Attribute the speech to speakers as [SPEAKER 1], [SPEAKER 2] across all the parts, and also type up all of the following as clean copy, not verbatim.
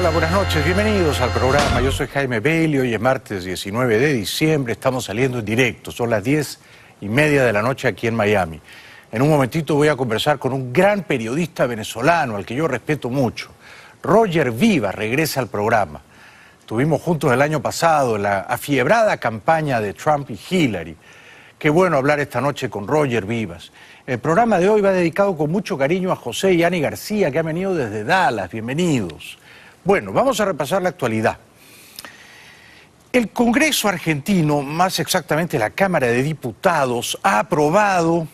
[SPEAKER 1] Hola, buenas noches, bienvenidos al programa. Yo soy Jaime Bailey, hoy es martes 19 de diciembre, estamos saliendo en directo, son las 10:30 de la noche aquí en Miami. En un momentito voy a conversar con un gran periodista venezolano al que yo respeto mucho. Roger Vivas regresa al programa. Estuvimos juntos el año pasado en la afiebrada campaña de Trump y Hillary. Qué bueno hablar esta noche con Roger Vivas. El programa de hoy va dedicado con mucho cariño a José y Ani García, que han venido desde Dallas. Bienvenidos. Bueno, vamos a repasar la actualidad. El Congreso argentino, más exactamente la Cámara de Diputados, ha aprobado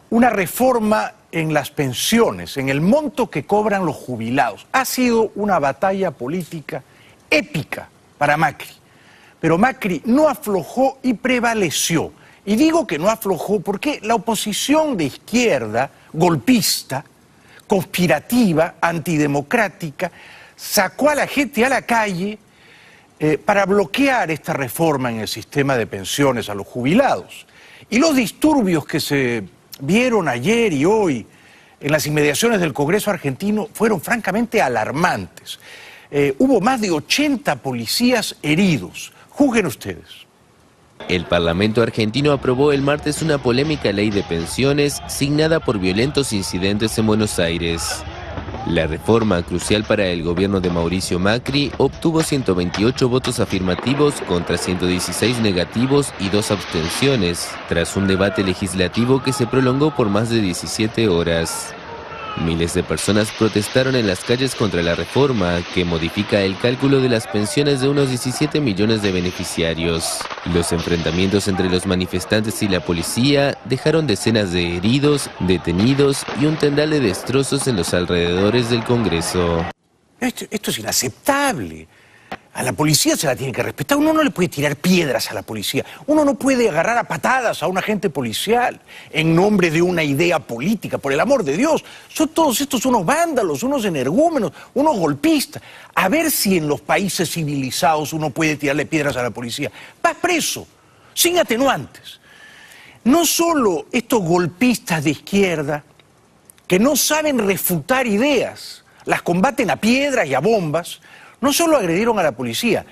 [SPEAKER 1] una reforma en las pensiones, en el monto que cobran los jubilados. Ha sido una batalla política épica para Macri. Pero Macri no aflojó y prevaleció. Y digo que no aflojó porque la oposición de izquierda, golpista, conspirativa, antidemocrática, sacó a la gente a la calle para bloquear esta reforma en el sistema de pensiones a los jubilados. Y los disturbios que se vieron ayer y hoy en las inmediaciones del Congreso argentino fueron francamente alarmantes. Hubo más de 80 policías heridos. Juzguen ustedes.
[SPEAKER 2] El Parlamento argentino aprobó el martes una polémica ley de pensiones signada por violentos incidentes en Buenos Aires. La reforma, crucial para el gobierno de Mauricio Macri, obtuvo 128 votos afirmativos contra 116 negativos y 2 abstenciones, tras un debate legislativo que se prolongó por más de 17 horas. Miles de personas protestaron en las calles contra la reforma, que modifica el cálculo de las pensiones de unos 17 millones de beneficiarios. Los enfrentamientos entre los manifestantes y la policía dejaron decenas de heridos, detenidos y un tendal de destrozos en los alrededores del Congreso.
[SPEAKER 1] Esto es inaceptable. A la policía se la tiene que respetar. Uno no le puede tirar piedras a la policía. Uno no puede agarrar a patadas a un agente policial en nombre de una idea política. Por el amor de Dios, son todos estos unos vándalos, unos energúmenos, unos golpistas. A ver si en los países civilizados uno puede tirarle piedras a la policía. Vas preso, sin atenuantes. No solo estos golpistas de izquierda que no saben refutar ideas, las combaten a piedras y a bombas. No solo agredieron a la policía,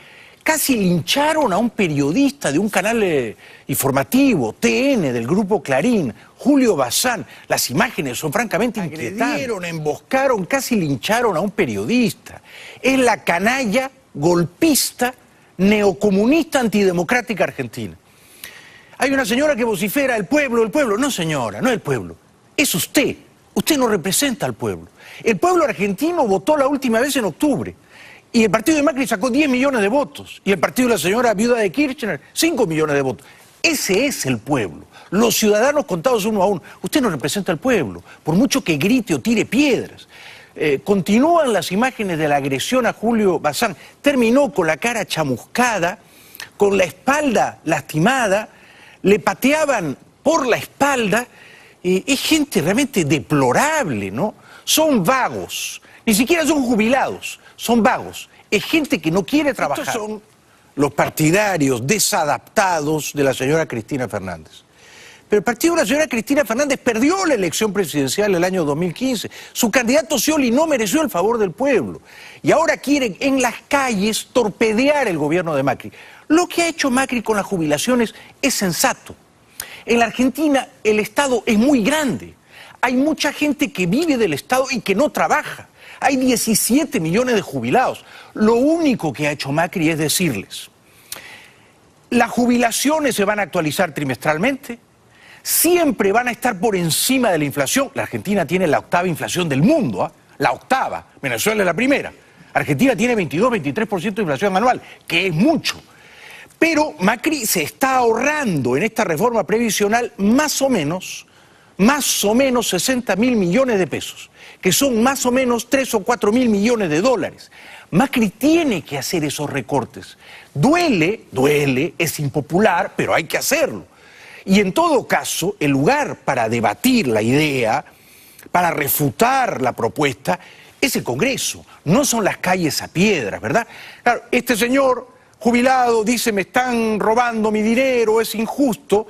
[SPEAKER 1] casi lincharon a un periodista de un canal informativo, TN, del grupo Clarín, Julio Bazán. Las imágenes son francamente inquietantes. Agredieron, emboscaron, casi lincharon a un periodista. Es la canalla golpista, neocomunista, antidemocrática argentina. Hay una señora que vocifera, el pueblo. No, señora, no el pueblo. Es usted. Usted no representa al pueblo. El pueblo argentino votó la última vez en octubre. Y el partido de Macri sacó 10 millones de votos. Y el partido de la señora viuda de Kirchner, 5 millones de votos. Ese es el pueblo. Los ciudadanos contados uno a uno. Usted no representa al pueblo, por mucho que grite o tire piedras. Continúan las imágenes de la agresión a Julio Bazán. Terminó con la cara chamuscada, con la espalda lastimada, le pateaban por la espalda. Es gente realmente deplorable, ¿no? Son vagos, ni siquiera son jubilados. Son vagos, es gente que no quiere trabajar. Estos son los partidarios desadaptados de la señora Cristina Fernández. Pero el partido de la señora Cristina Fernández perdió la elección presidencial el año 2015. Su candidato Scioli no mereció el favor del pueblo. Y ahora quieren en las calles torpedear el gobierno de Macri. Lo que ha hecho Macri con las jubilaciones es sensato. En la Argentina el Estado es muy grande. Hay mucha gente que vive del Estado y que no trabaja. Hay 17 millones de jubilados. Lo único que ha hecho Macri es decirles, las jubilaciones se van a actualizar trimestralmente, siempre van a estar por encima de la inflación. La Argentina tiene la octava inflación del mundo, ¿eh? La octava. Venezuela es la primera. Argentina tiene 22-23% de inflación anual, que es mucho. Pero Macri se está ahorrando en esta reforma previsional más o menos 60.000 millones de pesos, que son más o menos 3 o 4 mil millones de dólares. Macri tiene que hacer esos recortes. Duele, es impopular, pero hay que hacerlo. Y en todo caso, el lugar para debatir la idea, para refutar la propuesta, es el Congreso, no son las calles a piedras, ¿verdad? Claro, este señor jubilado dice, me están robando mi dinero, es injusto.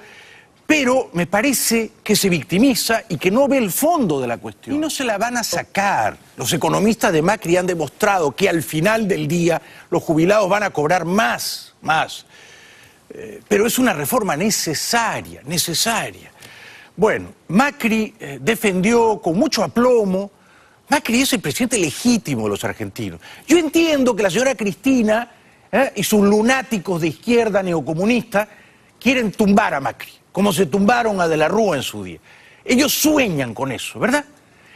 [SPEAKER 1] pero me parece que se victimiza y que no ve el fondo de la cuestión. Y no se la van a sacar. Los economistas de Macri han demostrado que al final del día los jubilados van a cobrar más. Pero es una reforma necesaria. Bueno, Macri defendió con mucho aplomo. Macri es el presidente legítimo de los argentinos. Yo entiendo que la señora Cristina y sus lunáticos de izquierda neocomunista quieren tumbar a Macri, como se tumbaron a De la Rúa en su día. Ellos sueñan con eso, ¿verdad?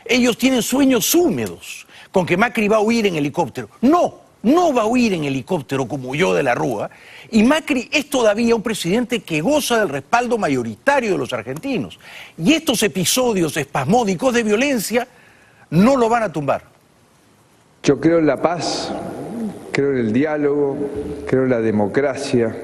[SPEAKER 1] Ellos tienen sueños húmedos con que Macri va a huir en helicóptero. No va a huir en helicóptero como huyó De la Rúa. Y Macri es todavía un presidente que goza del respaldo mayoritario de los argentinos. Y estos episodios espasmódicos de violencia no lo van a tumbar.
[SPEAKER 3] Yo creo en la paz, creo en el diálogo, creo en la democracia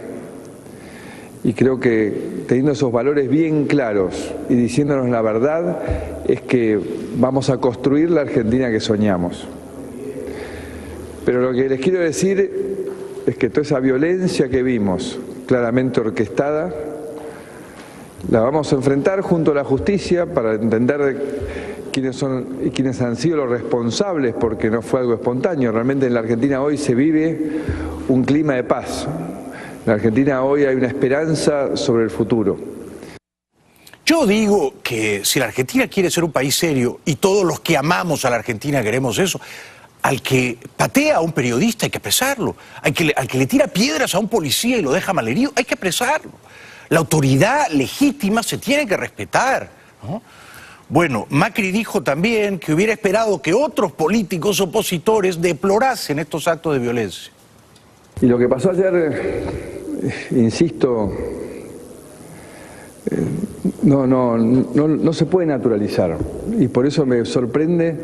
[SPEAKER 3] y creo que teniendo esos valores bien claros y diciéndonos la verdad es que vamos a construir la Argentina que soñamos. Pero lo que les quiero decir es que toda esa violencia que vimos claramente orquestada la vamos a enfrentar junto a la justicia para entender quiénes son y quiénes han sido los responsables, porque no fue algo espontáneo. Realmente en la Argentina hoy se vive un clima de paz. En la Argentina hoy hay una esperanza sobre el futuro.
[SPEAKER 1] Yo digo que si la Argentina quiere ser un país serio, y todos los que amamos a la Argentina queremos eso, al que patea a un periodista hay que apresarlo. Al que le tira piedras a un policía y lo deja malherido, hay que apresarlo. La autoridad legítima se tiene que respetar, ¿no? Bueno, Macri dijo también que hubiera esperado que otros políticos opositores deplorasen estos actos de violencia.
[SPEAKER 3] Y lo que pasó ayer, insisto, no se puede naturalizar. Y por eso me sorprende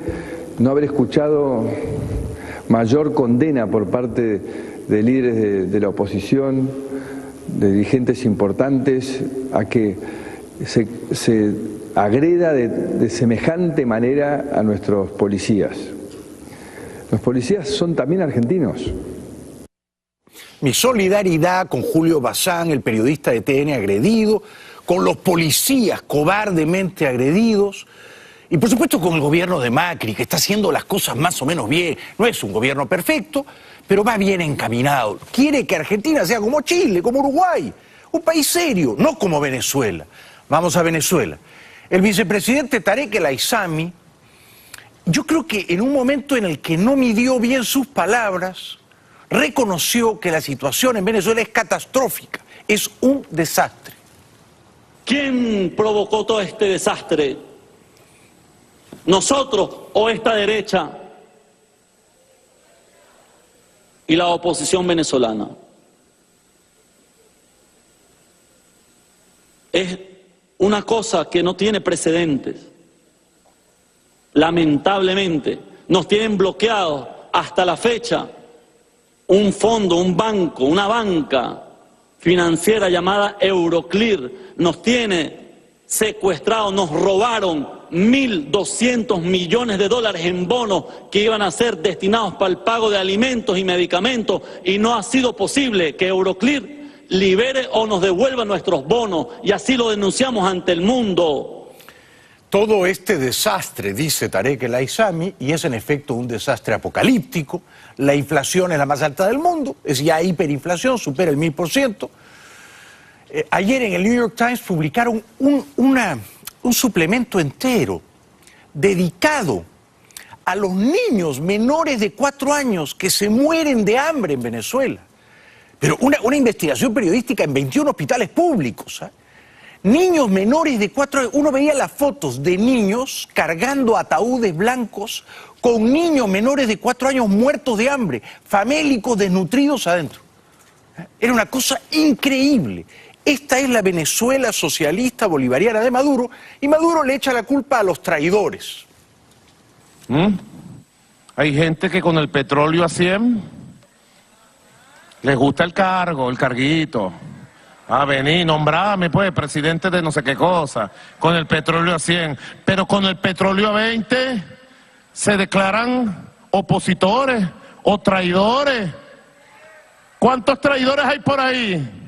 [SPEAKER 3] no haber escuchado mayor condena por parte de líderes de la oposición, de dirigentes importantes, a que se agreda de semejante manera a nuestros policías. Los policías son también argentinos.
[SPEAKER 1] Mi solidaridad con Julio Bazán, el periodista de TN agredido, con los policías cobardemente agredidos, y por supuesto con el gobierno de Macri, que está haciendo las cosas más o menos bien. No es un gobierno perfecto, pero va bien encaminado. Quiere que Argentina sea como Chile, como Uruguay, un país serio, no como Venezuela. Vamos a Venezuela. El vicepresidente Tarek El Aissami, yo creo que en un momento en el que no midió bien sus palabras, reconoció que la situación en Venezuela es catastrófica, es un desastre.
[SPEAKER 4] ¿Quién provocó todo este desastre? ¿Nosotros o esta derecha y la oposición venezolana? Es una cosa que no tiene precedentes. Lamentablemente, nos tienen bloqueados hasta la fecha un fondo, un banco, una banca financiera llamada Euroclear. Nos tiene secuestrados, nos robaron 1.200 millones de dólares en bonos que iban a ser destinados para el pago de alimentos y medicamentos, y no ha sido posible que Euroclear libere o nos devuelva nuestros bonos, y así lo denunciamos ante el mundo.
[SPEAKER 1] Todo este desastre, dice Tarek El Aissami, y es en efecto un desastre apocalíptico. La inflación es la más alta del mundo, es ya hiperinflación, supera el 1000%. Ayer en el New York Times publicaron un suplemento entero dedicado a los niños menores de 4 años que se mueren de hambre en Venezuela. Pero una investigación periodística en 21 hospitales públicos. Niños menores de 4 años. Uno veía las fotos de niños cargando ataúdes blancos con niños menores de 4 años muertos de hambre, famélicos, desnutridos adentro. Era una cosa increíble. Esta es la Venezuela socialista bolivariana de Maduro, y Maduro le echa la culpa a los traidores.
[SPEAKER 5] Hay gente que con el petróleo a 100 les gusta el cargo, el carguito. Vení, nombrame pues, presidente de no sé qué cosa, con el petróleo a 100. Pero con el petróleo a 20 se declaran opositores o traidores. ¿Cuántos traidores hay por ahí?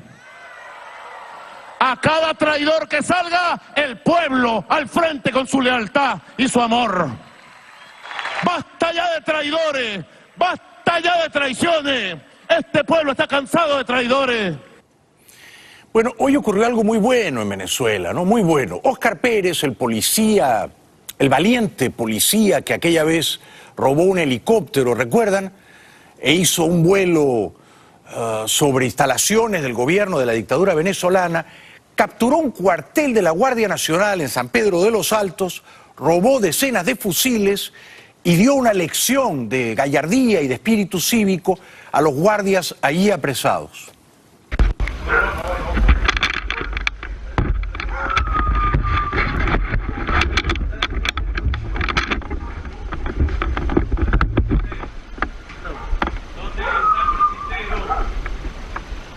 [SPEAKER 5] A cada traidor que salga, el pueblo al frente con su lealtad y su amor. Basta ya de traidores, basta ya de traiciones. Este pueblo está cansado de traidores.
[SPEAKER 1] Bueno, hoy ocurrió algo muy bueno en Venezuela, ¿no? Muy bueno. Óscar Pérez, el policía, el valiente policía que aquella vez robó un helicóptero, ¿recuerdan? E hizo un vuelo sobre instalaciones del gobierno de la dictadura venezolana, capturó un cuartel de la Guardia Nacional en San Pedro de los Altos, robó decenas de fusiles y dio una lección de gallardía y de espíritu cívico a los guardias allí apresados.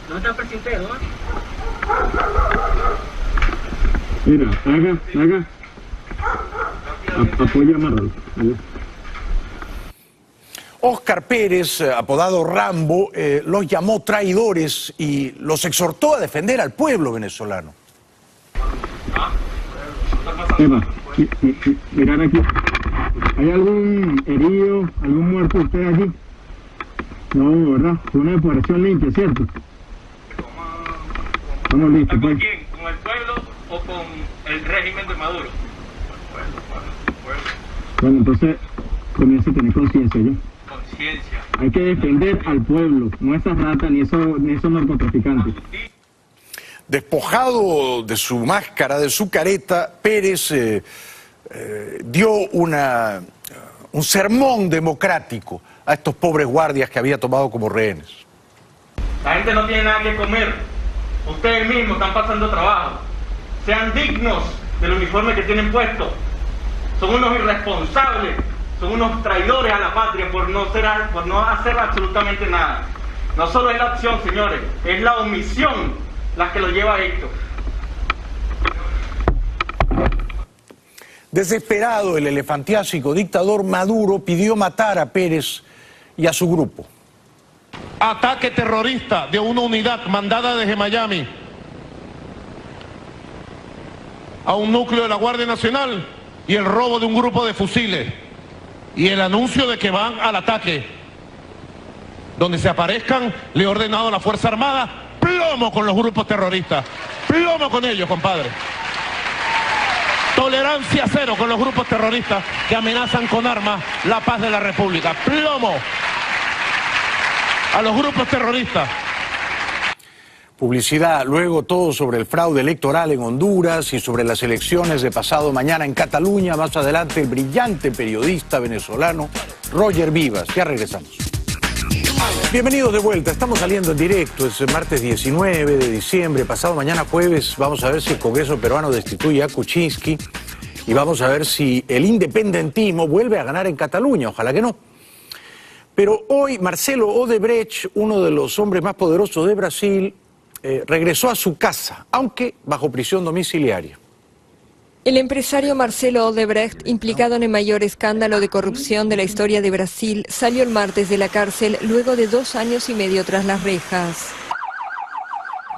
[SPEAKER 6] ¿Dónde está el presintero?
[SPEAKER 7] Mira, haga. Apoya amarrado.
[SPEAKER 1] Óscar Pérez, apodado Rambo, los llamó traidores y los exhortó a defender al pueblo venezolano.
[SPEAKER 7] Eva, mirar aquí. ¿Hay algún herido, algún muerto usted aquí? No, ¿verdad? Fue una depuración limpia, ¿cierto? Estamos listos, pues.
[SPEAKER 6] ¿Con quién? ¿Con el pueblo o con el régimen de Maduro?
[SPEAKER 7] Bueno, entonces comienza a tener conciencia, ¿ya?
[SPEAKER 6] Conciencia.
[SPEAKER 7] Hay que defender al pueblo, no a esas ratas ni esos narcotraficantes.
[SPEAKER 1] Despojado de su máscara, de su careta, Pérez dio un sermón democrático a estos pobres guardias que había tomado como rehenes.
[SPEAKER 6] La gente no tiene nada que comer. Ustedes mismos están pasando trabajo. Sean dignos del uniforme que tienen puesto. Son unos irresponsables, son unos traidores a la patria por no hacer absolutamente nada. No solo es la acción, señores, es la omisión la que lo lleva a esto.
[SPEAKER 1] Desesperado, el elefantiásico dictador Maduro pidió matar a Pérez y a su grupo.
[SPEAKER 5] Ataque terrorista de una unidad mandada desde Miami a un núcleo de la Guardia Nacional y el robo de un grupo de fusiles y el anuncio de que van al ataque. Donde se aparezcan, le he ordenado a la Fuerza Armada plomo con los grupos terroristas, plomo con ellos, compadre. Tolerancia cero con los grupos terroristas que amenazan con armas la paz de la República. Plomo a los grupos terroristas.
[SPEAKER 1] Publicidad, luego todo sobre el fraude electoral en Honduras y sobre las elecciones de pasado mañana en Cataluña. Más adelante el brillante periodista venezolano Roger Vivas. Ya regresamos. Bienvenidos de vuelta, estamos saliendo en directo, es el martes 19 de diciembre, pasado mañana jueves vamos a ver si el Congreso peruano destituye a Kuczynski y vamos a ver si el independentismo vuelve a ganar en Cataluña, ojalá que no. Pero hoy Marcelo Odebrecht, uno de los hombres más poderosos de Brasil, regresó a su casa, aunque bajo prisión domiciliaria.
[SPEAKER 8] El empresario Marcelo Odebrecht, implicado en el mayor escándalo de corrupción de la historia de Brasil, salió el martes de la cárcel luego de 2 años y medio tras las rejas.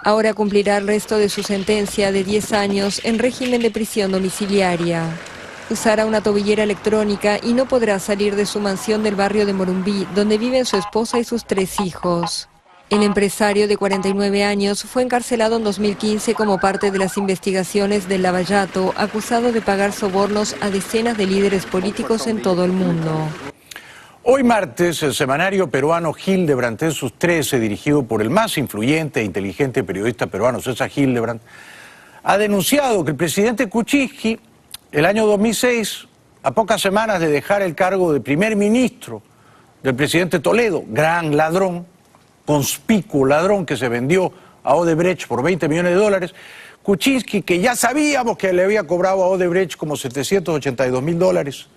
[SPEAKER 8] Ahora cumplirá el resto de su sentencia de 10 años en régimen de prisión domiciliaria. Usará una tobillera electrónica y no podrá salir de su mansión del barrio de Morumbí, donde viven su esposa y sus 3 hijos. El empresario de 49 años fue encarcelado en 2015 como parte de las investigaciones del Lava Jato, acusado de pagar sobornos a decenas de líderes políticos en todo el mundo.
[SPEAKER 1] Hoy martes, el semanario peruano Hildebrand en sus 13, dirigido por el más influyente e inteligente periodista peruano César Hildebrand, ha denunciado que el presidente Kuczynski, el año 2006, a pocas semanas de dejar el cargo de primer ministro del presidente Toledo, gran ladrón, conspicuo ladrón que se vendió a Odebrecht por $20 millones, Kuczynski, que ya sabíamos que le había cobrado a Odebrecht como $782.000,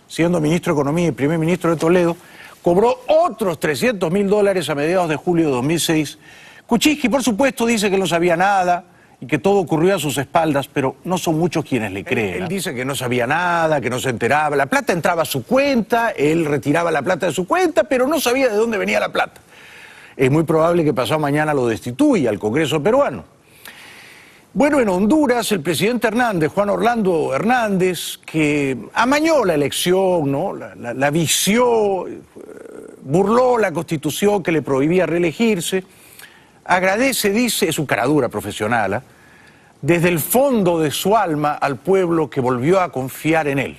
[SPEAKER 1] siendo ministro de Economía y primer ministro de Toledo, cobró otros $300.000 a mediados de julio de 2006. Kuczynski, por supuesto, dice que no sabía nada y que todo ocurrió a sus espaldas, pero no son muchos quienes le creen. Él dice que no sabía nada, que no se enteraba. La plata entraba a su cuenta, él retiraba la plata de su cuenta, pero no sabía de dónde venía la plata. Es muy probable que pasado mañana lo destituya al Congreso peruano. Bueno, en Honduras el presidente Hernández, Juan Orlando Hernández, que amañó la elección, ¿no? la vició, burló la Constitución que le prohibía reelegirse, agradece, dice, es su caradura profesional, desde el fondo de su alma al pueblo que volvió a confiar en él.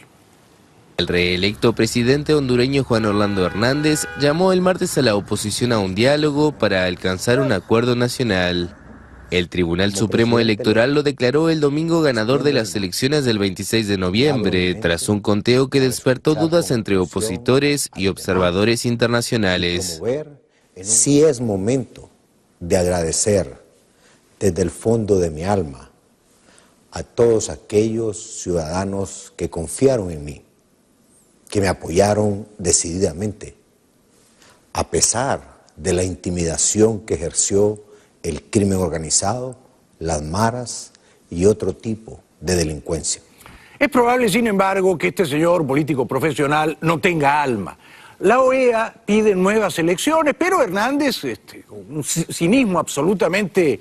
[SPEAKER 2] El reelecto presidente hondureño Juan Orlando Hernández llamó el martes a la oposición a un diálogo para alcanzar un acuerdo nacional. El Tribunal Supremo Electoral lo declaró el domingo ganador de las elecciones del 26 de noviembre, tras un conteo que despertó dudas entre opositores y observadores internacionales.
[SPEAKER 9] Sí es momento de agradecer desde el fondo de mi alma a todos aquellos ciudadanos que confiaron en mí, que me apoyaron decididamente, a pesar de la intimidación que ejerció el crimen organizado, las maras y otro tipo de delincuencia.
[SPEAKER 1] Es probable, sin embargo, que este señor político profesional no tenga alma. La OEA pide nuevas elecciones, pero Hernández, con un cinismo absolutamente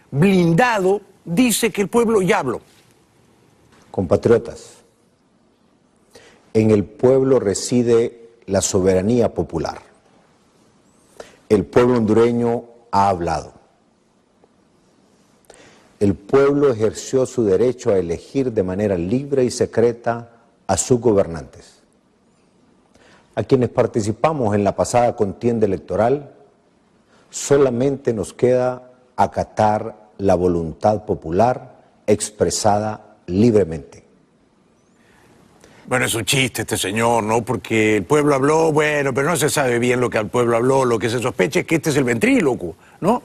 [SPEAKER 1] blindado, dice que el pueblo ya habló.
[SPEAKER 9] Compatriotas, en el pueblo reside la soberanía popular. El pueblo hondureño ha hablado. El pueblo ejerció su derecho a elegir de manera libre y secreta a sus gobernantes. A quienes participamos en la pasada contienda electoral, solamente nos queda acatar la voluntad popular expresada libremente.
[SPEAKER 1] Bueno, es un chiste este señor, ¿no? Porque el pueblo habló, bueno, pero no se sabe bien lo que al pueblo habló, lo que se sospecha es que este es el ventríloco, ¿no?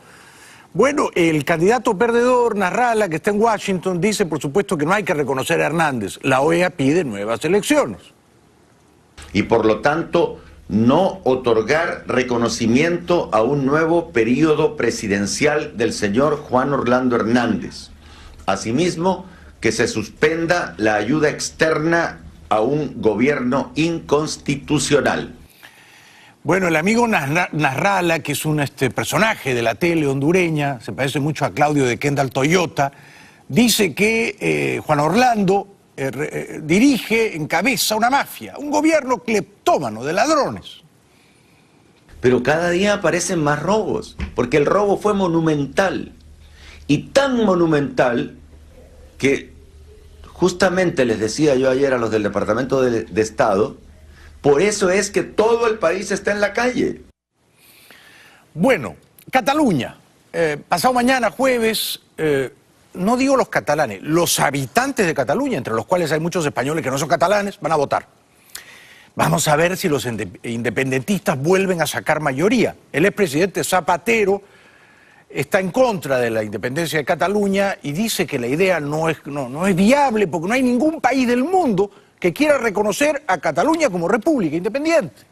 [SPEAKER 1] Bueno, el candidato perdedor, Nasrallah, que está en Washington, dice, por supuesto, que no hay que reconocer a Hernández. La OEA pide nuevas elecciones.
[SPEAKER 10] Y por lo tanto, no otorgar reconocimiento a un nuevo periodo presidencial del señor Juan Orlando Hernández. Asimismo, que se suspenda la ayuda externa a un gobierno inconstitucional.
[SPEAKER 1] Bueno, el amigo Nasrallah, que es un personaje de la tele hondureña, se parece mucho a Claudio de Kendall Toyota, dice que Juan Orlando dirige, encabeza una mafia, un gobierno cleptómano de ladrones.
[SPEAKER 10] Pero cada día aparecen más robos, porque el robo fue monumental, y tan monumental que justamente les decía yo ayer a los del Departamento de Estado, por eso es que todo el país está en la calle.
[SPEAKER 1] Bueno, Cataluña. Pasado mañana, jueves, no digo los catalanes, los habitantes de Cataluña, entre los cuales hay muchos españoles que no son catalanes, van a votar. Vamos a ver si los independentistas vuelven a sacar mayoría. El expresidente Zapatero está en contra de la independencia de Cataluña y dice que la idea no es viable porque no hay ningún país del mundo que quiera reconocer a Cataluña como república independiente.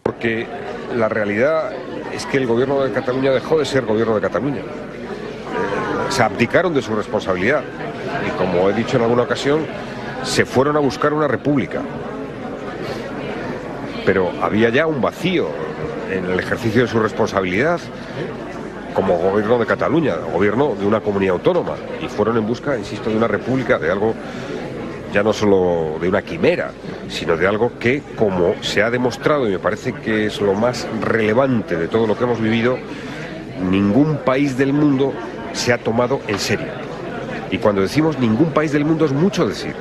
[SPEAKER 11] Porque la realidad es que el gobierno de Cataluña dejó de ser gobierno de Cataluña. Se abdicaron de su responsabilidad y, como he dicho en alguna ocasión, se fueron a buscar una república. Pero había ya un vacío en el ejercicio de su responsabilidad como gobierno de Cataluña, gobierno de una comunidad autónoma, y fueron en busca, insisto, de una república, de algo ya no solo de una quimera, sino de algo que, como se ha demostrado, y me parece que es lo más relevante de todo lo que hemos vivido, ningún país del mundo se ha tomado en serio. Y cuando decimos ningún país del mundo es mucho decir.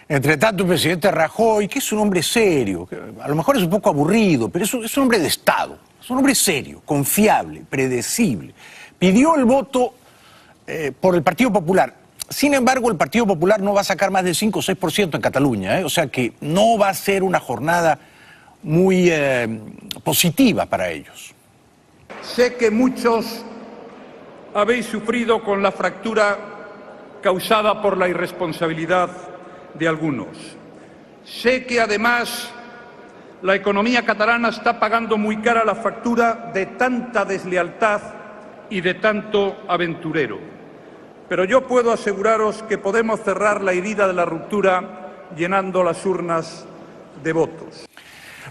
[SPEAKER 1] Entre tanto, el presidente Rajoy, que es un hombre serio, que a lo mejor es un poco aburrido, pero es un hombre de Estado, es un hombre serio, confiable, predecible, pidió el voto por el Partido Popular. Sin embargo, el Partido Popular no va a sacar más del 5 o 6% en Cataluña, o sea que no va a ser una jornada muy positiva para ellos.
[SPEAKER 12] Sé que muchos habéis sufrido con la fractura causada por la irresponsabilidad de algunos. Sé que además la economía catalana está pagando muy cara la factura de tanta deslealtad y de tanto aventurero. Pero yo puedo aseguraros que podemos cerrar la herida de la ruptura llenando las urnas de votos.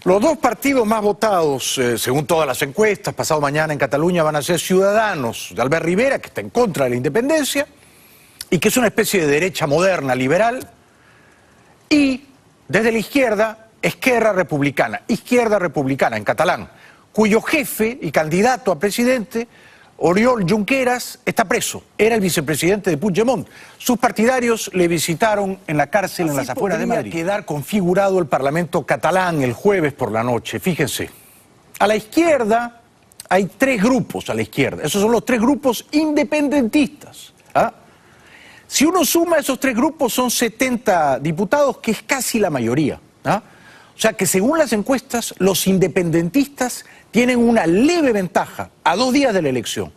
[SPEAKER 1] Los dos partidos más votados, según todas las encuestas, pasado mañana en Cataluña van a ser Ciudadanos de Albert Rivera, que está en contra de la independencia, y que es una especie de derecha moderna, liberal, y desde la izquierda, izquierda republicana en catalán, cuyo jefe y candidato a presidente, Oriol Junqueras, está preso. Era el vicepresidente de Puigdemont. Sus partidarios le visitaron en la cárcel en las afueras de Madrid. Quedar configurado el Parlamento catalán el jueves por la noche. Fíjense, a la izquierda hay tres grupos a la izquierda. Esos son los tres grupos independentistas. ¿Ah? Si uno suma esos tres grupos son 70 diputados, que es casi la mayoría. ¿Ah? O sea que según las encuestas, los independentistas tienen una leve ventaja a 2 días de la elección.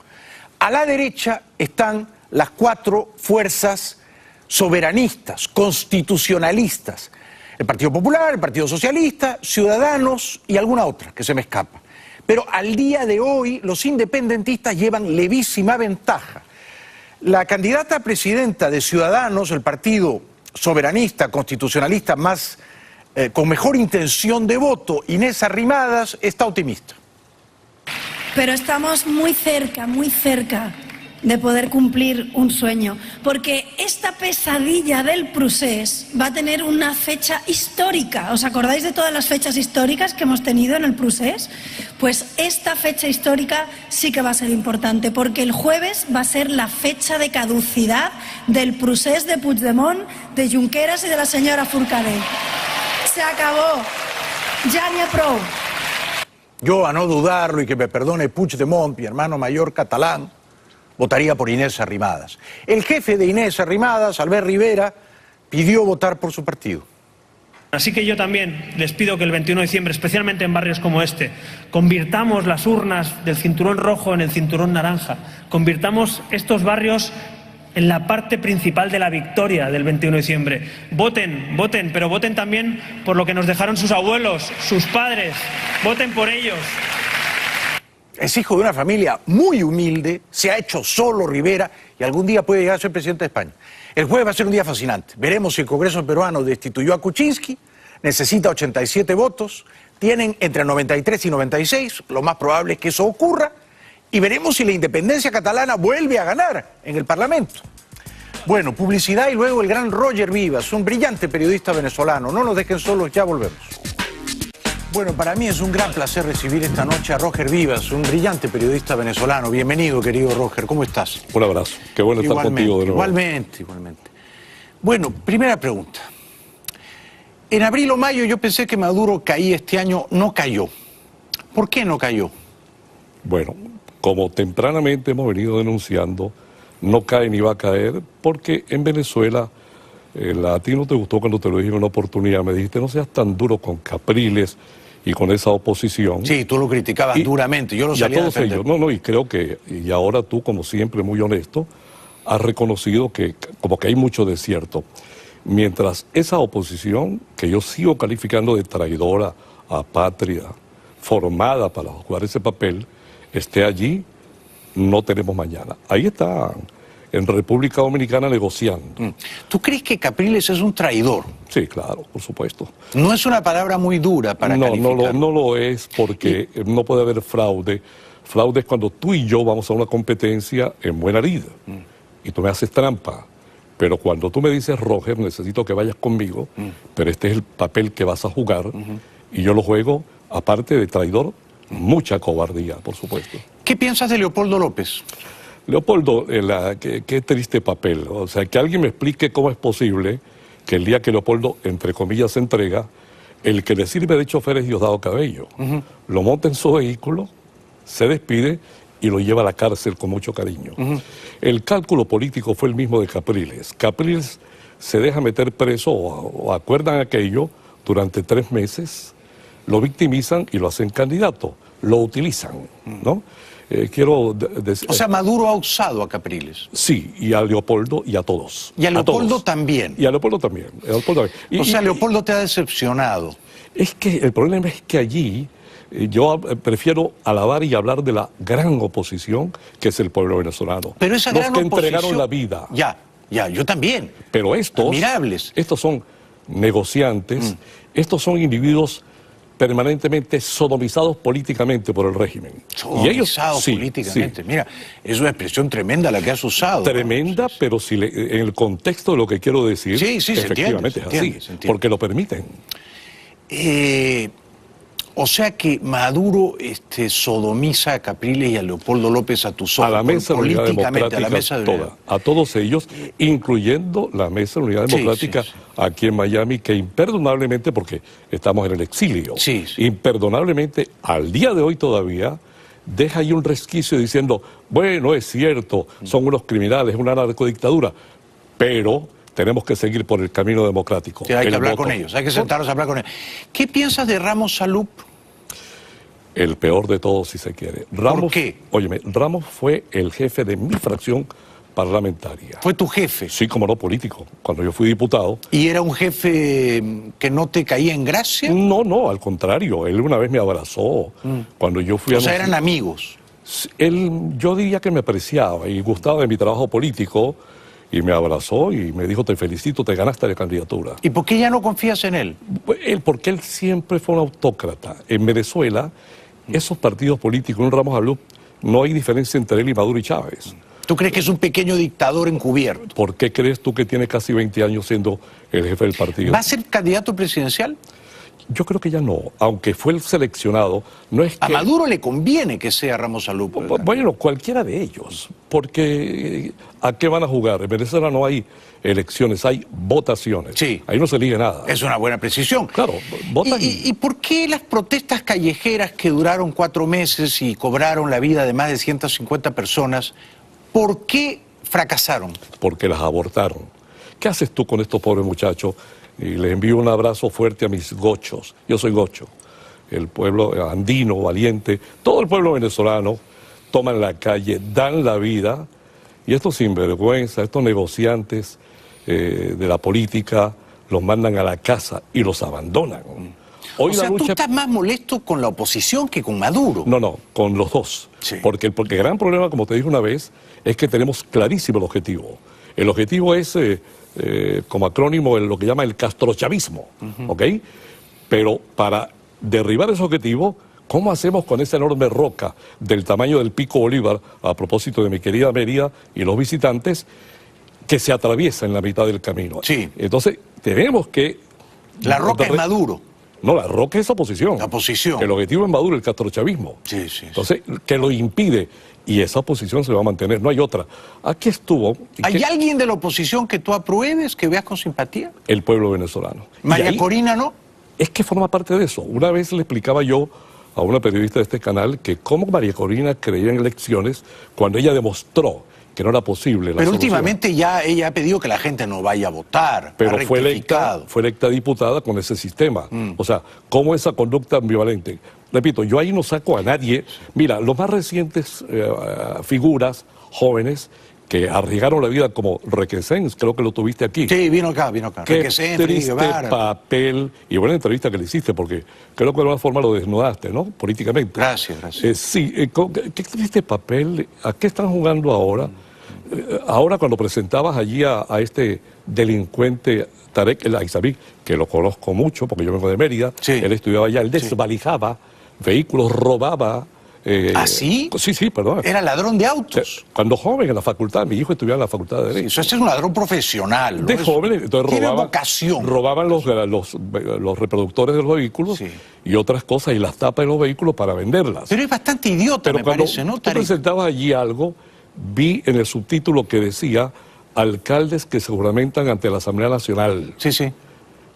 [SPEAKER 1] A la derecha están las 4 fuerzas soberanistas, constitucionalistas. El Partido Popular, el Partido Socialista, Ciudadanos y alguna otra que se me escapa. Pero al día de hoy los independentistas llevan levísima ventaja. La candidata a presidenta de Ciudadanos, el partido soberanista, constitucionalista más con mejor intención de voto, Inés Arrimadas, está optimista.
[SPEAKER 13] Pero estamos muy cerca de poder cumplir un sueño, porque esta pesadilla del procés va a tener una fecha histórica. ¿Os acordáis de todas las fechas históricas que hemos tenido en el procés? Pues esta fecha histórica sí que va a ser importante, porque el jueves va a ser la fecha de caducidad del procés de Puigdemont, de Junqueras y de la señora Forcadell. Se acabó. Ya ni a prou.
[SPEAKER 1] Yo, a no dudarlo y que me perdone Puigdemont, mi hermano mayor catalán, votaría por Inés Arrimadas. El jefe de Inés Arrimadas, Albert Rivera, pidió votar por su partido.
[SPEAKER 14] Así que yo también les pido que el 21 de diciembre, especialmente en barrios como este, convirtamos las urnas del cinturón rojo en el cinturón naranja. Convirtamos estos barrios en la parte principal de la victoria del 21 de diciembre. Voten, voten, pero voten también por lo que nos dejaron sus abuelos, sus padres. Voten por ellos.
[SPEAKER 1] Es hijo de una familia muy humilde, se ha hecho solo Rivera y algún día puede llegar a ser presidente de España. El jueves va a ser un día fascinante. Veremos si el Congreso peruano destituyó a Kuczynski, necesita 87 votos, tienen entre 93 y 96, lo más probable es que eso ocurra, y veremos si la independencia catalana vuelve a ganar en el Parlamento. Bueno, publicidad y luego el gran Roger Vivas, un brillante periodista venezolano. No nos dejen solos, ya volvemos. Bueno, para mí es un gran placer recibir esta noche a Roger Vivas, un brillante periodista venezolano. Bienvenido, querido Roger, ¿cómo estás?
[SPEAKER 15] Un abrazo, qué bueno estar contigo de nuevo.
[SPEAKER 1] Igualmente. Bueno, primera pregunta. En abril o mayo yo pensé que Maduro caía este año, no cayó. ¿Por qué no cayó?
[SPEAKER 15] Bueno, como tempranamente hemos venido denunciando, no cae ni va a caer, porque en Venezuela, a ti no te gustó cuando te lo dije en una oportunidad, me dijiste no seas tan duro con Capriles y con esa oposición.
[SPEAKER 1] Sí, tú lo criticabas duramente, yo lo salía a defender.
[SPEAKER 15] Y creo que, y ahora tú como siempre muy honesto, has reconocido que como que hay mucho desierto. Mientras esa oposición, que yo sigo calificando de traidora, apátrida, formada para jugar ese papel, esté allí, no tenemos mañana. Ahí está en República Dominicana negociando.
[SPEAKER 1] ¿Tú crees que Capriles es un traidor?
[SPEAKER 15] Sí, claro, por supuesto.
[SPEAKER 1] No es una palabra muy dura para calificar.
[SPEAKER 15] No lo es, porque no puede haber fraude. Fraude es cuando tú y yo vamos a una competencia en buena lid y tú me haces trampa. Pero cuando tú me dices, Roger, necesito que vayas conmigo, pero este es el papel que vas a jugar, y yo lo juego, aparte de traidor, mucha cobardía, por supuesto.
[SPEAKER 1] ¿Qué piensas de Leopoldo López?
[SPEAKER 15] Leopoldo, qué triste papel. O sea, que alguien me explique cómo es posible que el día que Leopoldo, entre comillas, se entrega, el que le sirve de chofer es Diosdado Cabello. Lo monta en su vehículo, se despide y lo lleva a la cárcel con mucho cariño. El cálculo político fue el mismo de Capriles. Capriles se deja meter preso o acuerdan aquello durante 3 meses, lo victimizan y lo hacen candidato, lo utilizan, ¿no?
[SPEAKER 1] O sea, Maduro ha usado a Capriles.
[SPEAKER 15] Sí, y a Leopoldo y a todos.
[SPEAKER 1] Y a Leopoldo también.
[SPEAKER 15] Y a Leopoldo también.
[SPEAKER 1] O sea, Leopoldo te ha decepcionado.
[SPEAKER 15] Es que el problema es que allí yo prefiero alabar y hablar de la gran oposición que es el pueblo venezolano.
[SPEAKER 1] Pero esa gran
[SPEAKER 15] oposición... Los que
[SPEAKER 1] entregaron
[SPEAKER 15] la vida.
[SPEAKER 1] Ya, yo también.
[SPEAKER 15] Pero estos...
[SPEAKER 1] Admirables.
[SPEAKER 15] Estos son negociantes, estos son individuos permanentemente sodomizados políticamente por el régimen.
[SPEAKER 1] Sodomizados políticamente. Sí. Mira, es una expresión tremenda la que has usado.
[SPEAKER 15] Tremenda, pero si en el contexto de lo que quiero decir, efectivamente
[SPEAKER 1] se entiende,
[SPEAKER 15] es así, porque lo permiten.
[SPEAKER 1] O sea que Maduro sodomiza a Capriles y a Leopoldo López a tus ojos.
[SPEAKER 15] A la Mesa de Unidad Democrática,
[SPEAKER 1] a la mesa de
[SPEAKER 15] toda, a todos ellos, incluyendo la Mesa de Unidad Democrática aquí en Miami, que imperdonablemente, porque estamos en el exilio, imperdonablemente, al día de hoy todavía, deja ahí un resquicio diciendo, bueno, es cierto, son unos criminales, una narcodictadura, pero tenemos que seguir por el camino democrático.
[SPEAKER 1] Sí, hay que hablar con ellos, hay que sentarnos a hablar con ellos. ¿Qué piensas de Ramos Salub?
[SPEAKER 15] El peor de todos, si se quiere. Ramos,
[SPEAKER 1] ¿por qué?
[SPEAKER 15] Óyeme, Ramos fue el jefe de mi fracción parlamentaria.
[SPEAKER 1] ¿Fue tu jefe?
[SPEAKER 15] Sí, como no político, cuando yo fui diputado.
[SPEAKER 1] ¿Y era un jefe que no te caía en gracia?
[SPEAKER 15] No, al contrario. Él una vez me abrazó cuando yo fui a...
[SPEAKER 1] O sea, eran amigos.
[SPEAKER 15] Yo diría que me apreciaba y gustaba de mi trabajo político, y me abrazó y me dijo, te felicito, te ganaste la candidatura.
[SPEAKER 1] ¿Y por qué ya no confías en él?
[SPEAKER 15] Porque él siempre fue un autócrata. En Venezuela, esos partidos políticos, en Ramos Salub, no hay diferencia entre él y Maduro y Chávez.
[SPEAKER 1] ¿Tú crees que es un pequeño dictador encubierto?
[SPEAKER 15] ¿Por qué crees tú que tiene casi 20 años siendo el jefe del partido?
[SPEAKER 1] ¿Va a ser candidato presidencial?
[SPEAKER 15] Yo creo que ya no, aunque fue el seleccionado, no es que...
[SPEAKER 1] A Maduro le conviene que sea Ramos Salub.
[SPEAKER 15] Bueno, cualquiera de ellos, porque ¿a qué van a jugar? En Venezuela no hay elecciones, hay votaciones.
[SPEAKER 1] Sí.
[SPEAKER 15] Ahí no se elige nada.
[SPEAKER 1] Es una buena precisión.
[SPEAKER 15] Claro, votan.
[SPEAKER 1] ¿Y por qué las protestas callejeras que duraron 4 meses y cobraron la vida de más de 150 personas, por qué fracasaron?
[SPEAKER 15] Porque las abortaron. ¿Qué haces tú con estos pobres muchachos? Y les envío un abrazo fuerte a mis gochos. Yo soy gocho. El pueblo andino, valiente, todo el pueblo venezolano toman la calle, dan la vida, y estos sinvergüenzas, estos negociantes de la política, los mandan a la casa y los abandonan.
[SPEAKER 1] Hoy tú estás más molesto con la oposición que con Maduro.
[SPEAKER 15] No, con los dos.
[SPEAKER 1] Sí.
[SPEAKER 15] Porque el gran problema, como te dije una vez, es que tenemos clarísimo el objetivo. El objetivo es... como acrónimo lo que llama el castrochavismo, ¿ok? Pero para derribar ese objetivo, ¿cómo hacemos con esa enorme roca del tamaño del Pico Bolívar, a propósito de mi querida Mérida y los visitantes, que se atraviesa en la mitad del camino?
[SPEAKER 1] Sí.
[SPEAKER 15] Entonces, tenemos que...
[SPEAKER 1] La roca es Maduro.
[SPEAKER 15] No, la roca es oposición.
[SPEAKER 1] La oposición.
[SPEAKER 15] El objetivo es Maduro, el castrochavismo.
[SPEAKER 1] Sí.
[SPEAKER 15] Entonces, que lo impide... Y esa oposición se va a mantener, no hay otra. Aquí estuvo...
[SPEAKER 1] ¿Hay alguien de la oposición que tú apruebes, que veas con simpatía?
[SPEAKER 15] El pueblo venezolano.
[SPEAKER 1] ¿María Corina no?
[SPEAKER 15] Es que forma parte de eso. Una vez le explicaba yo a una periodista de este canal que cómo María Corina creía en elecciones cuando ella demostró que no era posible la
[SPEAKER 1] Pero
[SPEAKER 15] solución.
[SPEAKER 1] últimamente ya ella ha pedido que la gente no vaya a votar.
[SPEAKER 15] Pero fue electa diputada con ese sistema. O sea, ¿cómo esa conducta ambivalente? Repito, yo ahí no saco a nadie. Mira, los más recientes figuras jóvenes que arriesgaron la vida como Requesens, creo que lo tuviste aquí.
[SPEAKER 1] Sí, vino acá.
[SPEAKER 15] Qué triste papel, y buena entrevista que le hiciste, porque creo que de alguna forma lo desnudaste, ¿no? Políticamente.
[SPEAKER 1] Gracias.
[SPEAKER 15] Qué triste papel. ¿A qué están jugando ahora? Ahora cuando presentabas allí a este delincuente Tarek El Aizami, que lo conozco mucho porque yo vengo de Mérida, él estudiaba allá, él desvalijaba vehículos, robaba...
[SPEAKER 1] ¿Ah, sí?
[SPEAKER 15] Sí, perdón.
[SPEAKER 1] Era ladrón de autos.
[SPEAKER 15] Cuando joven en la facultad, mi hijo estudiaba en la facultad de Derecho.
[SPEAKER 1] Eso es un ladrón profesional, ¿no?
[SPEAKER 15] De jóvenes, entonces
[SPEAKER 1] tiene vocación.
[SPEAKER 15] Robaban los reproductores de los vehículos y otras cosas y las tapas de los vehículos para venderlas.
[SPEAKER 1] Pero es bastante idiota, me parece, ¿no?
[SPEAKER 15] Tú presentabas allí algo, vi en el subtítulo que decía alcaldes que se juramentan ante la Asamblea Nacional.
[SPEAKER 1] Sí.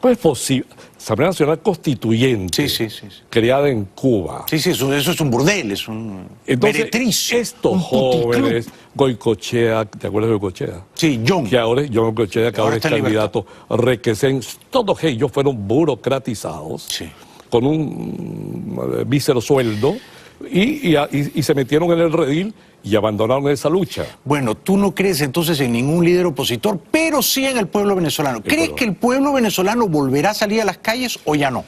[SPEAKER 15] ¿Cómo es posible? Asamblea Nacional Constituyente, creada en Cuba.
[SPEAKER 1] Sí, eso es un burdel, es un meretriz.
[SPEAKER 15] Estos jóvenes, Goicoechea, ¿te acuerdas de Goicoechea?
[SPEAKER 1] Sí, John
[SPEAKER 15] Goicoechea, que ahora es candidato, Requesens, todos ellos fueron burocratizados, con un mísero sueldo, y se metieron en el redil y abandonaron esa lucha.
[SPEAKER 1] Bueno, tú no crees entonces en ningún líder opositor, pero sí en el pueblo venezolano. ¿Crees que el pueblo venezolano volverá a salir a las calles o ya no?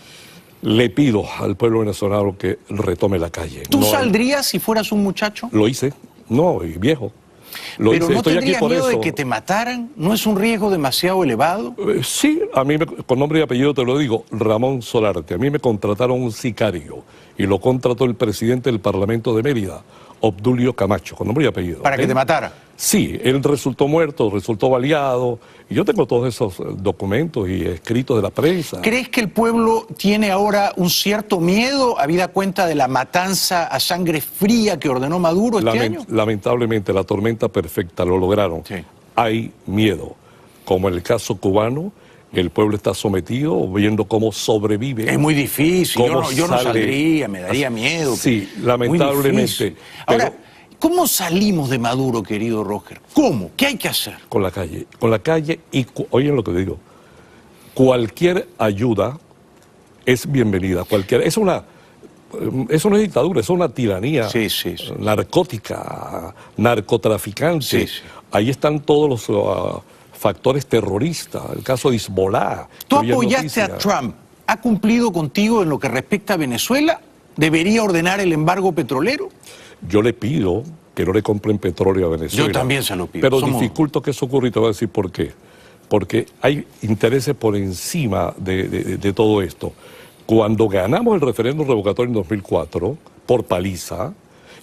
[SPEAKER 15] Le pido al pueblo venezolano que retome la calle.
[SPEAKER 1] ¿Tú saldrías si fueras un muchacho?
[SPEAKER 15] Lo hice, no, y viejo.
[SPEAKER 1] Pero ¿no tendrías miedo de que te mataran? ¿No es un riesgo demasiado elevado?
[SPEAKER 15] Sí, a mí, con nombre y apellido te lo digo, Ramón Solarte. A mí me contrataron un sicario y lo contrató el presidente del Parlamento de Mérida, Obdulio Camacho, con nombre y apellido.
[SPEAKER 1] ¿Para que te matara?
[SPEAKER 15] Sí, él resultó muerto, resultó baleado, y yo tengo todos esos documentos y escritos de la prensa.
[SPEAKER 1] ¿Crees que el pueblo tiene ahora un cierto miedo, habida cuenta de la matanza a sangre fría que ordenó Maduro este año?
[SPEAKER 15] Lamentablemente, la tormenta perfecta lo lograron.
[SPEAKER 1] Sí.
[SPEAKER 15] Hay miedo, como en el caso cubano. El pueblo está sometido, viendo cómo sobrevive.
[SPEAKER 1] Es muy difícil, yo no saldría, me daría miedo.
[SPEAKER 15] Sí, lamentablemente.
[SPEAKER 1] Ahora, ¿cómo salimos de Maduro, querido Roger? ¿Cómo? ¿Qué hay que hacer?
[SPEAKER 15] Con la calle y, oigan lo que digo, cualquier ayuda es bienvenida, eso no es dictadura, es una tiranía narcótica, narcotraficante. Ahí están todos los factores terroristas, el caso de Hezbollah.
[SPEAKER 1] ¿Tú apoyaste a Trump? ¿Ha cumplido contigo en lo que respecta a Venezuela? ¿Debería ordenar el embargo petrolero?
[SPEAKER 15] Yo le pido que no le compren petróleo a Venezuela.
[SPEAKER 1] Yo también se lo pido.
[SPEAKER 15] Pero dificulto que eso ocurra y te voy a decir por qué. Porque hay intereses por encima de todo esto. Cuando ganamos el referéndum revocatorio en 2004, por paliza,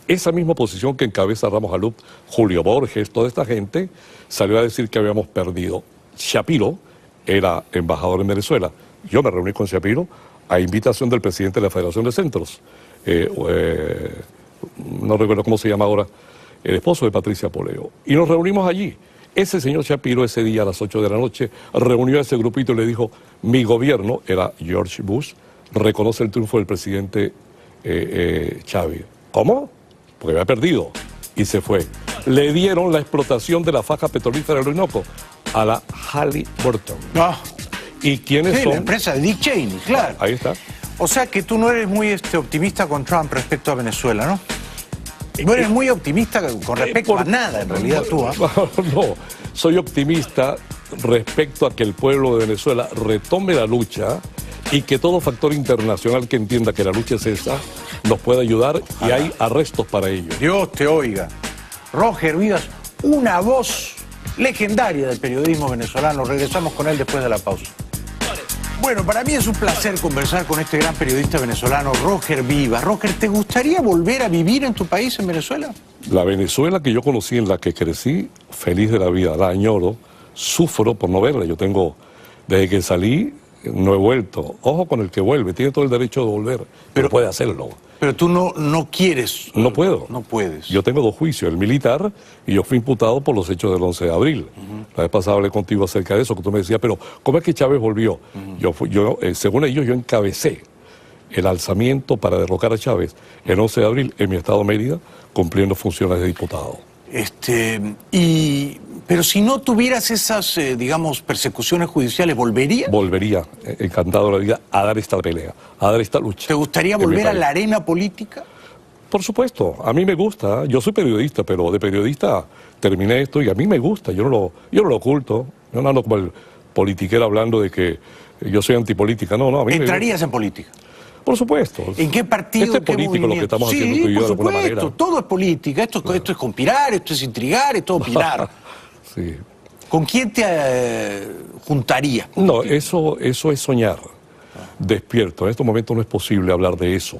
[SPEAKER 15] esa misma posición que encabeza Ramos Alup, Julio Borges, toda esta gente, salió a decir que habíamos perdido. Shapiro era embajador en Venezuela. Yo me reuní con Shapiro a invitación del presidente de la Federación de Centros. No recuerdo cómo se llama ahora, el esposo de Patricia Poleo. Y nos reunimos allí. Ese señor Shapiro ese día a las 8 de la noche reunió a ese grupito y le dijo, mi gobierno, era George Bush, reconoce el triunfo del presidente Chávez. ¿Cómo? Porque había perdido. Y se fue. Le dieron la explotación de la faja petrolífera del Orinoco a la Halliburton. ¿Y quiénes son?
[SPEAKER 1] La empresa de Dick Cheney, claro.
[SPEAKER 15] Ahí está.
[SPEAKER 1] O sea que tú no eres muy optimista con Trump respecto a Venezuela, ¿no? No eres muy optimista con respecto a nada, en realidad, tú, ¿eh?
[SPEAKER 15] No, soy optimista respecto a que el pueblo de Venezuela retome la lucha y que todo factor internacional que entienda que la lucha es esa nos pueda ayudar y hay arrestos para ello.
[SPEAKER 1] Dios te oiga. Roger Vivas, una voz legendaria del periodismo venezolano. Regresamos con él después de la pausa. Bueno, para mí es un placer conversar con este gran periodista venezolano, Roger Vivas. Roger, ¿te gustaría volver a vivir en tu país, en Venezuela?
[SPEAKER 15] La Venezuela que yo conocí, en la que crecí, feliz de la vida, la añoro, sufro por no verla. Yo tengo, desde que salí, no he vuelto. Ojo con el que vuelve, tiene todo el derecho de volver, pero puede hacerlo.
[SPEAKER 1] Pero tú no quieres.
[SPEAKER 15] No puedo.
[SPEAKER 1] No puedes.
[SPEAKER 15] Yo tengo dos juicios, el militar, y yo fui imputado por los hechos del 11 de abril. La vez pasada hablé contigo acerca de eso, que tú me decías, pero ¿cómo es que Chávez volvió? Según ellos, yo encabecé el alzamiento para derrocar a Chávez el 11 de abril en mi estado de Mérida, cumpliendo funciones de diputado.
[SPEAKER 1] Pero si no tuvieras esas, digamos, persecuciones judiciales, ¿volverías?
[SPEAKER 15] Volvería, encantado de la vida, a dar esta pelea, a dar esta lucha.
[SPEAKER 1] ¿Te gustaría volver a la arena política?
[SPEAKER 15] Por supuesto, a mí me gusta. Yo soy periodista, pero de periodista terminé esto y a mí me gusta. Yo no lo oculto. Yo no ando como el politiquero hablando de que yo soy antipolítica. No, a mí
[SPEAKER 1] ¿Entrarías en política?
[SPEAKER 15] Por supuesto.
[SPEAKER 1] ¿En qué partido?
[SPEAKER 15] Este es político lo que estamos haciendo tú y yo de alguna manera.
[SPEAKER 1] Todo es política. Esto es conspirar, esto es intrigar, esto es opinar.
[SPEAKER 15] Sí.
[SPEAKER 1] ¿Con quién te juntarías?
[SPEAKER 15] No, eso es soñar. Despierto. En estos momentos no es posible hablar de eso.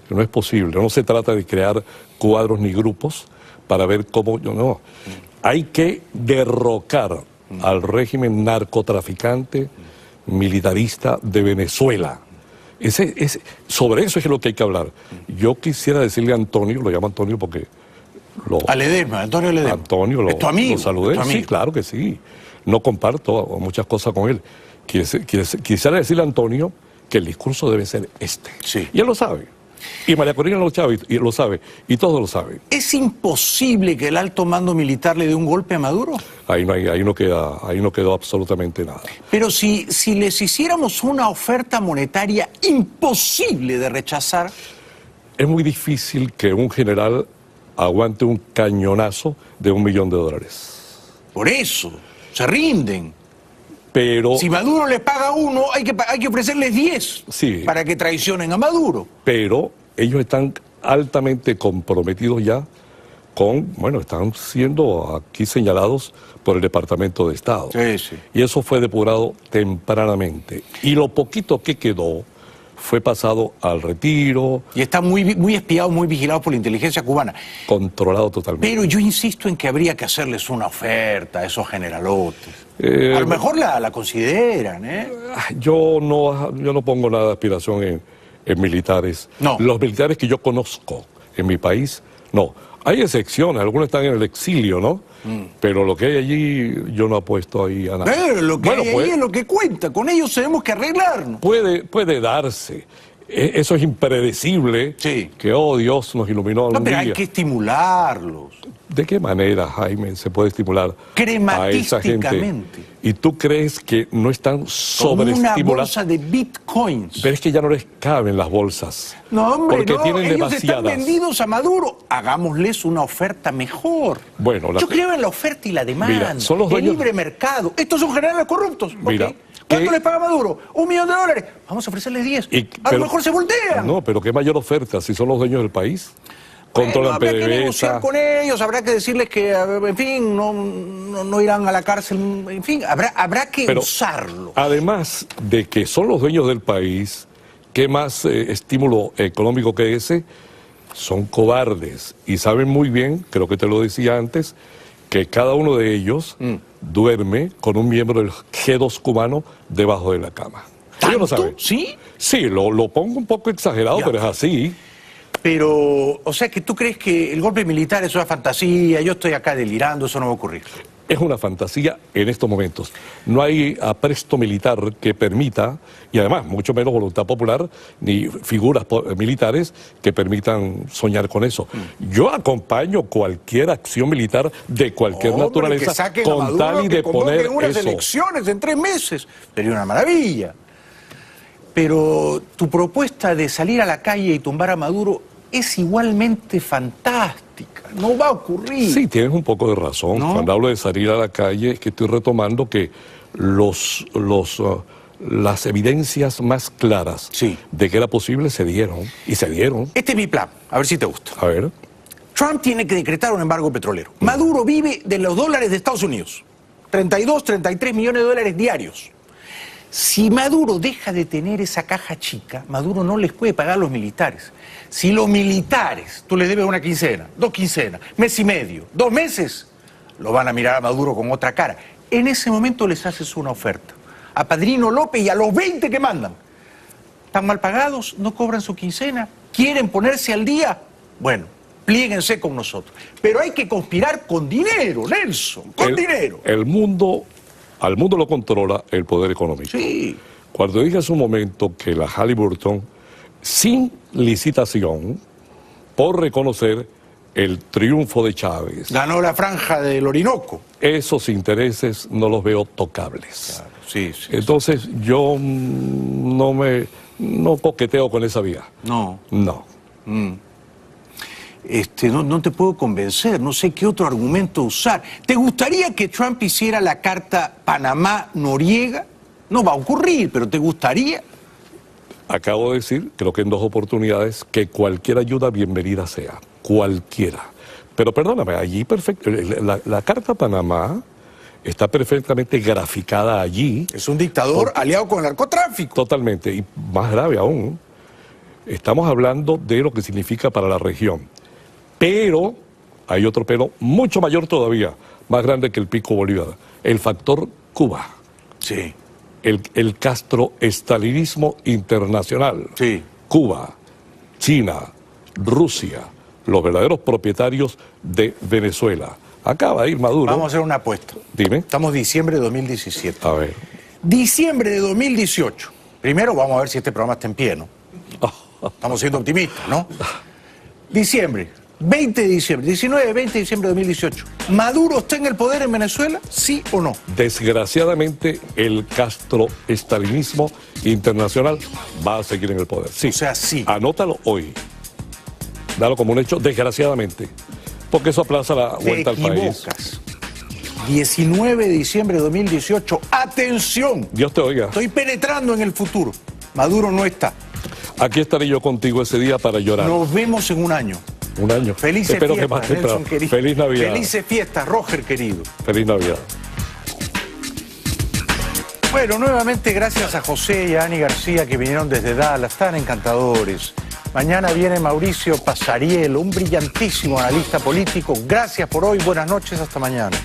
[SPEAKER 15] No es posible. No se trata de crear cuadros ni grupos para ver cómo... No. Hay que derrocar al régimen narcotraficante, militarista de Venezuela. Sobre eso es lo que hay que hablar. Yo quisiera decirle a Antonio, lo llamo Antonio porque...
[SPEAKER 1] Antonio Ledesma.
[SPEAKER 15] Antonio,
[SPEAKER 1] ¿Es tu amigo?
[SPEAKER 15] Lo saludé. Sí, claro que sí. No comparto muchas cosas con él. Quisiera decirle a Antonio que el discurso debe ser este.
[SPEAKER 1] Sí.
[SPEAKER 15] Y él lo sabe. Y María Corina lo sabe. Y todos lo saben.
[SPEAKER 1] ¿Es imposible que el alto mando militar le dé un golpe a Maduro?
[SPEAKER 15] Ahí no quedó absolutamente nada.
[SPEAKER 1] Pero si les hiciéramos una oferta monetaria imposible de rechazar...
[SPEAKER 15] Es muy difícil que un general aguante un cañonazo de $1 millón.
[SPEAKER 1] Por eso, se rinden.
[SPEAKER 15] Pero...
[SPEAKER 1] Si Maduro les paga uno, hay que ofrecerles 10 para que traicionen a Maduro.
[SPEAKER 15] Pero ellos están altamente comprometidos ya están siendo aquí señalados por el Departamento de Estado.
[SPEAKER 1] Sí, sí.
[SPEAKER 15] Y eso fue depurado tempranamente. Y lo poquito que quedó fue pasado al retiro.
[SPEAKER 1] Y está muy espiado, muy vigilado por la inteligencia cubana.
[SPEAKER 15] Controlado totalmente.
[SPEAKER 1] Pero yo insisto en que habría que hacerles una oferta a esos generalotes. A lo mejor la consideran, ¿eh?
[SPEAKER 15] Yo no pongo nada de aspiración en militares.
[SPEAKER 1] No.
[SPEAKER 15] Los militares que yo conozco en mi país, no. Hay excepciones, algunos están en el exilio, ¿no? Pero lo que hay allí, yo no apuesto ahí a nada.
[SPEAKER 1] Pero lo que hay ahí es lo que cuenta, con ellos tenemos que arreglarnos.
[SPEAKER 15] Puede darse. Eso es impredecible.
[SPEAKER 1] Sí.
[SPEAKER 15] Que, oh, Dios nos iluminó algún
[SPEAKER 1] pero
[SPEAKER 15] día.
[SPEAKER 1] hay que estimularlos.
[SPEAKER 15] ¿De qué manera, Jaime, se puede estimular a esa gente? ¿Y tú crees que no están sobreestimulados?
[SPEAKER 1] Una bolsa de bitcoins.
[SPEAKER 15] Pero es que ya no les caben las bolsas.
[SPEAKER 1] No, hombre,
[SPEAKER 15] porque
[SPEAKER 1] no,
[SPEAKER 15] tienen
[SPEAKER 1] ellos
[SPEAKER 15] demasiadas.
[SPEAKER 1] están vendidos a Maduro. Hagámosles una oferta mejor.
[SPEAKER 15] Bueno,
[SPEAKER 1] yo creo en la oferta y la demanda.
[SPEAKER 15] Mira, son los dueños...
[SPEAKER 1] El libre mercado. Estos son generales corruptos.
[SPEAKER 15] Mira,
[SPEAKER 1] ¿okay? ¿Cuánto les paga Maduro? $1 millón. Vamos a ofrecerles 10. A lo mejor se voltean.
[SPEAKER 15] No, pero qué mayor oferta si son los dueños del país. Controlan
[SPEAKER 1] habrá que negociar
[SPEAKER 15] PDVSA.
[SPEAKER 1] con ellos, habrá que decirles que, en fin, no irán a la cárcel, en fin, habrá que usarlo.
[SPEAKER 15] Además de que son los dueños del país, ¿qué más estímulo económico que ese? Son cobardes y saben muy bien, creo que te lo decía antes, que cada uno de ellos duerme con un miembro del G2 cubano debajo de la cama. Ellos lo saben.
[SPEAKER 1] ¿Sí?
[SPEAKER 15] Sí, lo pongo un poco exagerado, pero es así.
[SPEAKER 1] Pero, o sea, que tú crees que el golpe militar es una fantasía, yo estoy acá delirando, eso no va a ocurrir.
[SPEAKER 15] Es una fantasía en estos momentos. No hay apresto militar que permita, y además mucho menos voluntad popular, ni figuras militares que permitan soñar con eso. Yo acompaño cualquier acción militar de cualquier naturaleza con tal y de poner
[SPEAKER 1] unas
[SPEAKER 15] eso.
[SPEAKER 1] elecciones en 3 meses. Sería una maravilla. Pero tu propuesta de salir a la calle y tumbar a Maduro es igualmente fantástica. No va a ocurrir.
[SPEAKER 15] Sí, tienes un poco de razón.
[SPEAKER 1] ¿No?
[SPEAKER 15] Cuando hablo de salir a la calle, es que estoy retomando que las evidencias más claras de que era posible se dieron. Y se dieron.
[SPEAKER 1] Este es mi plan, a ver si te gusta.
[SPEAKER 15] A ver.
[SPEAKER 1] Trump tiene que decretar un embargo petrolero. Maduro vive de los dólares de Estados Unidos. 32, 33 millones de dólares diarios. Si Maduro deja de tener esa caja chica, Maduro no les puede pagar a los militares. Si los militares, tú les debes una quincena, 2 quincenas, mes y medio, 2 meses, lo van a mirar a Maduro con otra cara. En ese momento les haces una oferta. A Padrino López y a los 20 que mandan. ¿Están mal pagados? ¿No cobran su quincena? ¿Quieren ponerse al día? Bueno, plíguense con nosotros. Pero hay que conspirar con dinero, Nelson, con dinero.
[SPEAKER 15] Al mundo lo controla el poder económico.
[SPEAKER 1] Sí.
[SPEAKER 15] Cuando dije hace un momento que la Halliburton, sin licitación, por reconocer el triunfo de Chávez,
[SPEAKER 1] ganó la franja del Orinoco.
[SPEAKER 15] Esos intereses no los veo tocables.
[SPEAKER 1] Claro, sí.
[SPEAKER 15] Entonces yo no coqueteo con esa vía.
[SPEAKER 1] No.
[SPEAKER 15] No.
[SPEAKER 1] No te puedo convencer, no sé qué otro argumento usar. ¿Te gustaría que Trump hiciera la carta Panamá-Noriega? No va a ocurrir, pero ¿te gustaría?
[SPEAKER 15] Acabo de decir, creo que en 2 oportunidades, que cualquier ayuda bienvenida sea. Cualquiera. Pero perdóname, allí perfecto. La carta Panamá está perfectamente graficada allí.
[SPEAKER 1] Es un dictador aliado con el narcotráfico.
[SPEAKER 15] Totalmente. Y más grave aún, estamos hablando de lo que significa para la región. Pero hay otro pero mucho mayor todavía, más grande que el pico Bolívar. El factor Cuba.
[SPEAKER 1] Sí.
[SPEAKER 15] El Castro-estalinismo internacional.
[SPEAKER 1] Sí.
[SPEAKER 15] Cuba, China, Rusia, los verdaderos propietarios de Venezuela. Acaba de ir Maduro.
[SPEAKER 1] Vamos a hacer una apuesta.
[SPEAKER 15] Dime.
[SPEAKER 1] Estamos en diciembre de 2017.
[SPEAKER 15] A ver.
[SPEAKER 1] Diciembre de 2018. Primero vamos a ver si este programa está en pie, ¿no? Estamos siendo optimistas, ¿no? Diciembre. 20 de diciembre, 19, 20 de diciembre de 2018. ¿Maduro está en el poder en Venezuela? ¿Sí o no?
[SPEAKER 15] Desgraciadamente, el Castro-estalinismo internacional va a seguir en el poder. Sí.
[SPEAKER 1] O sea, sí.
[SPEAKER 15] Anótalo hoy. Dalo como un hecho, desgraciadamente. Porque eso aplaza la vuelta al país.
[SPEAKER 1] 19 de diciembre de 2018. ¡Atención!
[SPEAKER 15] Dios te oiga.
[SPEAKER 1] Estoy penetrando en el futuro. Maduro no está.
[SPEAKER 15] Aquí estaré yo contigo ese día para llorar.
[SPEAKER 1] Nos vemos en un año.
[SPEAKER 15] Un año.
[SPEAKER 1] Felices
[SPEAKER 15] Espero
[SPEAKER 1] fiestas,
[SPEAKER 15] que más
[SPEAKER 1] Nelson,
[SPEAKER 15] temprano.
[SPEAKER 1] querido.
[SPEAKER 15] Feliz Navidad.
[SPEAKER 1] Felices fiestas, Roger, querido.
[SPEAKER 15] Feliz Navidad.
[SPEAKER 1] Bueno, nuevamente gracias a José y a Ani García que vinieron desde Dallas, están encantadores. Mañana viene Mauricio Pasariello, un brillantísimo analista político. Gracias por hoy, buenas noches, hasta mañana.